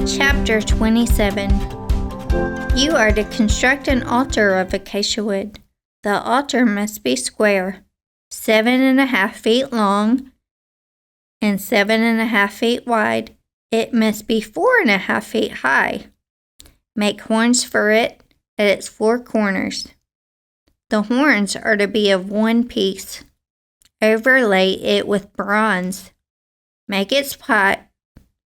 Chapter 27. You are to construct an altar of acacia wood. The altar must be square, 7.5 feet long and 7.5 feet wide. It must be 4.5 feet high. Make horns for it at its 4 corners. The horns are to be of one piece. Overlay it with bronze. Make its pot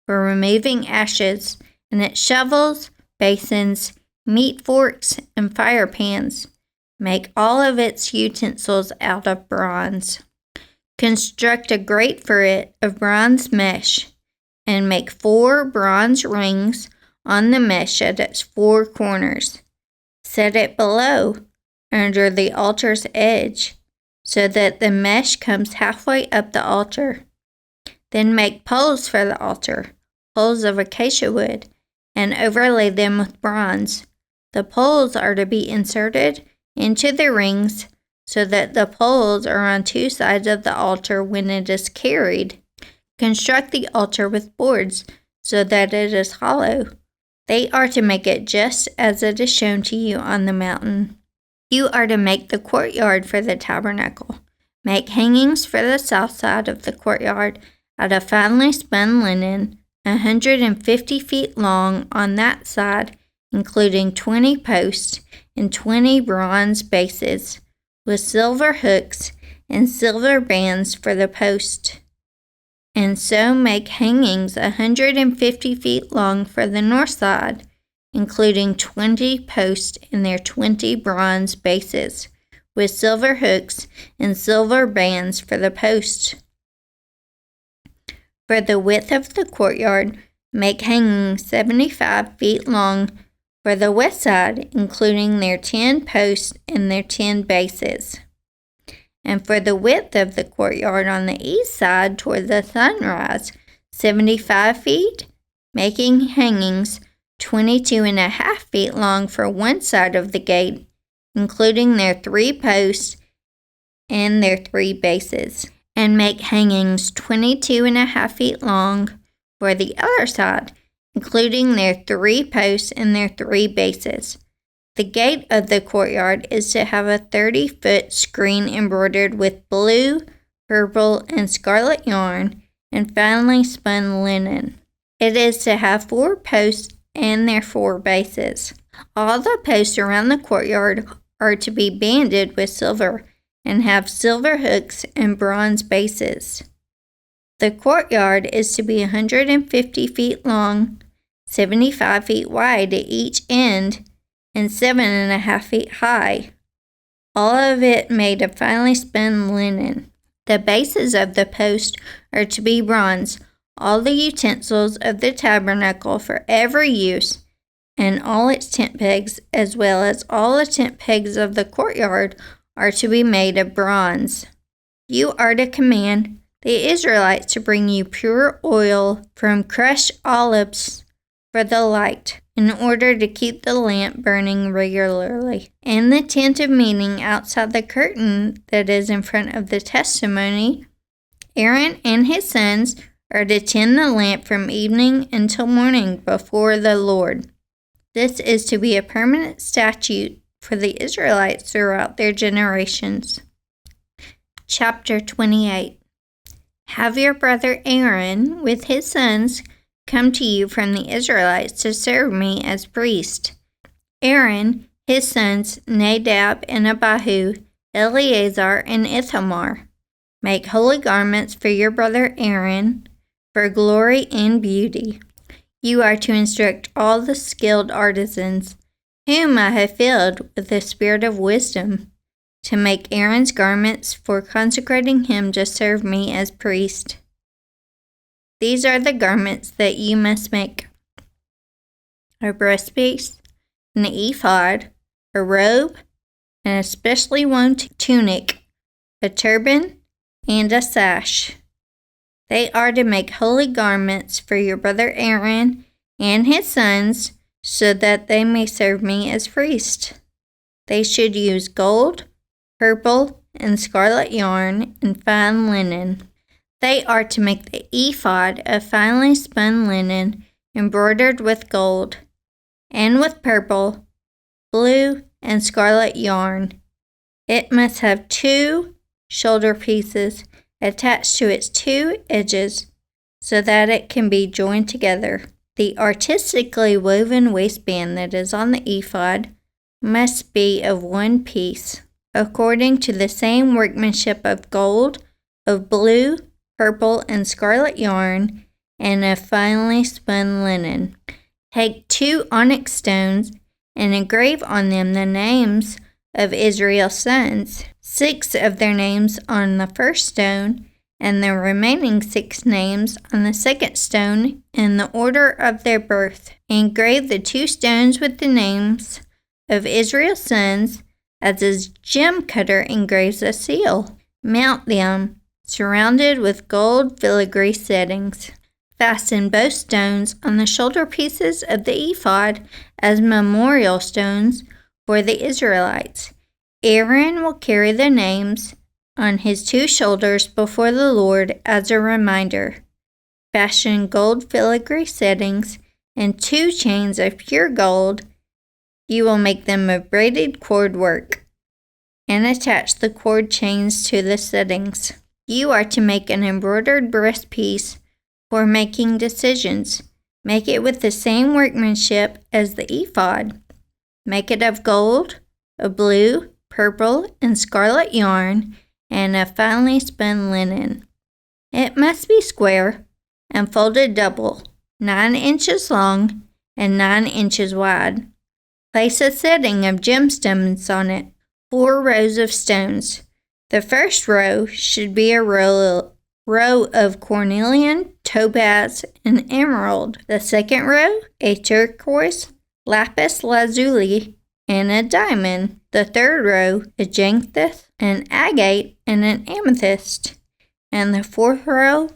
for removing ashes, and its shovels, basins, meat forks, and fire pans. Make all of its utensils out of bronze. Construct a grate for it of bronze mesh, and make 4 bronze rings on the mesh at its 4 corners. Set it below, under the altar's edge, so that the mesh comes halfway up the altar. Then make poles for the altar, poles of acacia wood, and overlay them with bronze. The poles are to be inserted into the rings so that the poles are on 2 sides of the altar when it is carried. Construct the altar with boards so that it is hollow. They are to make it just as it is shown to you on the mountain. You are to make the courtyard for the tabernacle. Make hangings for the south side of the courtyard out of finely spun linen, 150 feet long on that side, including 20 posts and 20 bronze bases, with silver hooks and silver bands for the post. And so make hangings 150 feet long for the north side, including 20 posts and their 20 bronze bases, with silver hooks and silver bands for the posts. For the width of the courtyard, make hangings 75 feet long for the west side, including their 10 posts and their 10 bases. And for the width of the courtyard on the east side toward the sunrise, 75 feet, making hangings 22.5 feet long for one side of the gate, including their 3 posts and their 3 bases. And make hangings 22.5 feet long for the other side, including their 3 posts and their 3 bases. The gate of the courtyard is to have a 30-foot screen embroidered with blue, purple, and scarlet yarn and finely spun linen. It is to have 4 posts and their 4 bases. All the posts around the courtyard are to be banded with silver and have silver hooks and bronze bases. The courtyard is to be 150 feet long, 75 feet wide at each end, and 7.5 feet high, all of it made of finely spun linen. The bases of the posts are to be bronze. All the utensils of the tabernacle for every use, and all its tent pegs, as well as all the tent pegs of the courtyard, are to be made of bronze. You are to command the Israelites to bring you pure oil from crushed olives for the light, in order to keep the lamp burning regularly. And the tent of meeting outside the curtain that is in front of the testimony, Aaron and his sons are to tend the lamp from evening until morning before the Lord. This is to be a permanent statute for the Israelites throughout their generations. Chapter 28. Have your brother Aaron with his sons come to you from the Israelites to serve me as priest. Aaron, his sons Nadab and Abihu, Eleazar and Ithamar. Make holy garments for your brother Aaron, for glory and beauty. You are to instruct all the skilled artisans, whom I have filled with the spirit of wisdom, to make Aaron's garments for consecrating him to serve me as priest. These are the garments that you must make: a breastpiece, an ephod, a robe, an especially worn tunic, a turban, and a sash. They are to make holy garments for your brother Aaron and his sons, so that they may serve me as priest. They should use gold, purple, and scarlet yarn and fine linen. They are to make the ephod of finely spun linen embroidered with gold, and with purple, blue, and scarlet yarn. It must have 2 shoulder pieces attached to its 2 edges so that it can be joined together. The artistically woven waistband that is on the ephod must be of 1 piece, according to the same workmanship of gold, of blue, purple, and scarlet yarn, and of finely spun linen. Take 2 onyx stones and engrave on them the names of Israel's sons, 6 of their names on the first stone, and the remaining 6 names on the second stone in the order of their birth. Engrave the 2 stones with the names of Israel's sons, as a gem cutter engraves a seal. Mount them, surrounded with gold filigree settings. Fasten both stones on the shoulder pieces of the ephod as memorial stones for the Israelites. Aaron will carry the names on his 2 shoulders before the Lord as a reminder. Fashion gold filigree settings and 2 chains of pure gold. You will make them of braided cord work and attach the cord chains to the settings. You are to make an embroidered breastpiece for making decisions. Make it with the same workmanship as the ephod. Make it of gold, of blue, purple, and scarlet yarn, and of finely spun linen. It must be square and folded double, 9 inches long and 9 inches wide. Place a setting of gemstones on it, 4 rows of stones. The first row should be a row of cornelian, topaz, and emerald. The second row, a turquoise, lapis lazuli, and a diamond. The third row, a jacinth, an agate, and an amethyst. And the fourth row,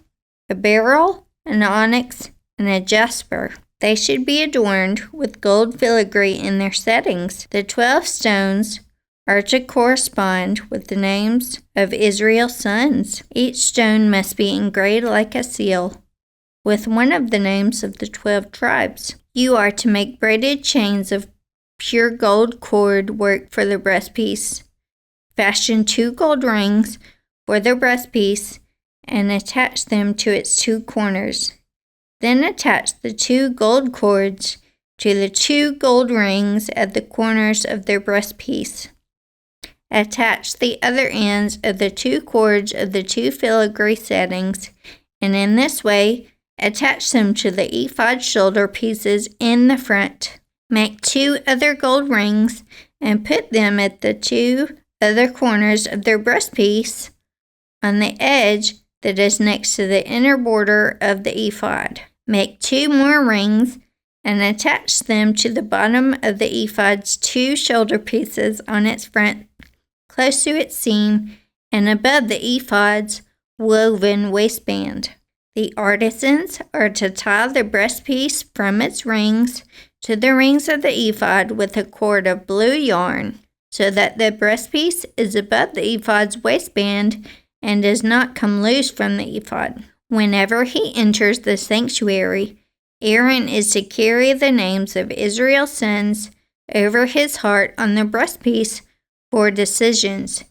a beryl, an onyx, and a jasper. They should be adorned with gold filigree in their settings. The 12 stones are to correspond with the names of Israel's sons. Each stone must be engraved like a seal, with one of the names of the 12 tribes. You are to make braided chains of pure gold cord work for the breastpiece. Fashion 2 gold rings for the breastpiece and attach them to its 2 corners. Then attach the 2 gold cords to the 2 gold rings at the corners of their breastpiece. Attach the other ends of the 2 cords of the 2 filigree settings, and in this way, attach them to the ephod shoulder pieces in the front. Make 2 other gold rings and put them at the 2 other corners of their breastpiece on the edge that is next to the inner border of the ephod. Make 2 more rings and attach them to the bottom of the ephod's 2 shoulder pieces on its front, close to its seam, and above the ephod's woven waistband. The artisans are to tie the breastpiece from its rings to the rings of the ephod with a cord of blue yarn, so that the breastpiece is above the ephod's waistband and does not come loose from the ephod. Whenever he enters the sanctuary, Aaron is to carry the names of Israel's sons over his heart on the breastpiece for decisions,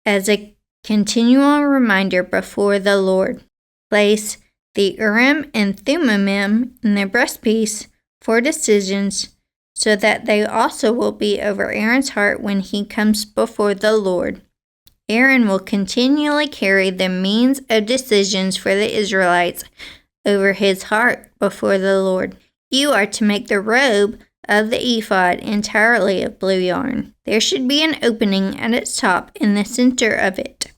as a continual reminder before the Lord. Place the Urim and Thummim in the breastpiece for decisions, so that they also will be over Aaron's heart when he comes before the Lord. Aaron will continually carry the means of decisions for the Israelites over his heart before the Lord. You are to make the robe of the ephod entirely of blue yarn. There should be an opening at its top in the center of it.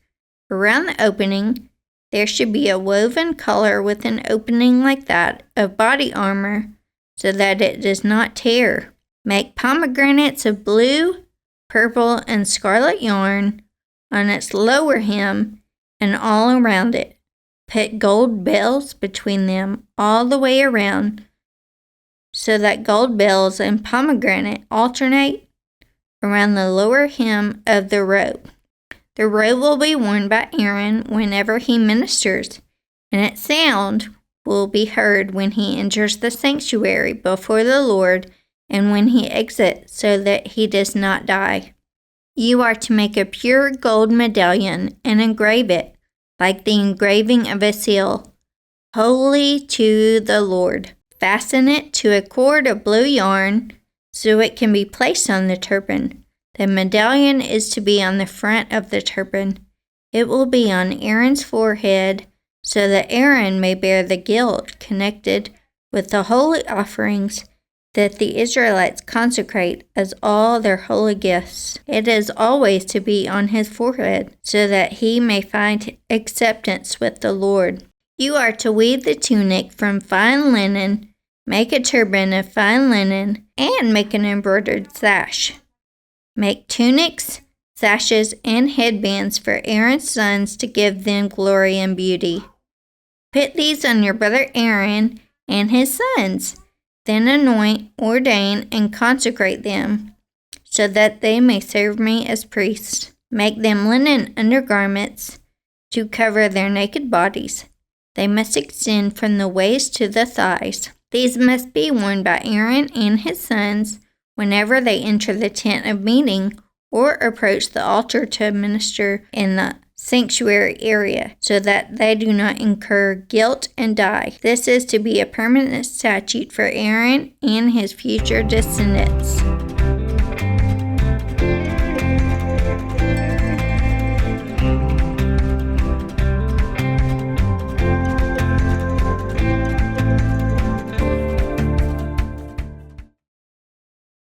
Around the opening, there should be a woven collar with an opening like that of body armor, so that it does not tear. Make pomegranates of blue, purple, and scarlet yarn on its lower hem and all around it. Put gold bells between them all the way around, so that gold bells and pomegranate alternate around the lower hem of the robe. The robe will be worn by Aaron whenever he ministers, and its sound will be heard when he enters the sanctuary before the Lord and when he exits, so that he does not die. You are to make a pure gold medallion and engrave it, like the engraving of a seal, holy to the Lord. Fasten it to a cord of blue yarn so it can be placed on the turban. The medallion is to be on the front of the turban. It will be on Aaron's forehead, so that Aaron may bear the guilt connected with the holy offerings that the Israelites consecrate as all their holy gifts. It is always to be on his forehead, so that he may find acceptance with the Lord. You are to weave the tunic from fine linen, make a turban of fine linen, and make an embroidered sash. Make tunics, sashes, and headbands for Aaron's sons to give them glory and beauty. Put these on your brother Aaron and his sons. Then anoint, ordain, and consecrate them, so that they may serve me as priests. Make them linen undergarments to cover their naked bodies. They must extend from the waist to the thighs. These must be worn by Aaron and his sons whenever they enter the tent of meeting or approach the altar to minister in the sanctuary area, so that they do not incur guilt and die. This is to be a permanent statute for Aaron and his future descendants.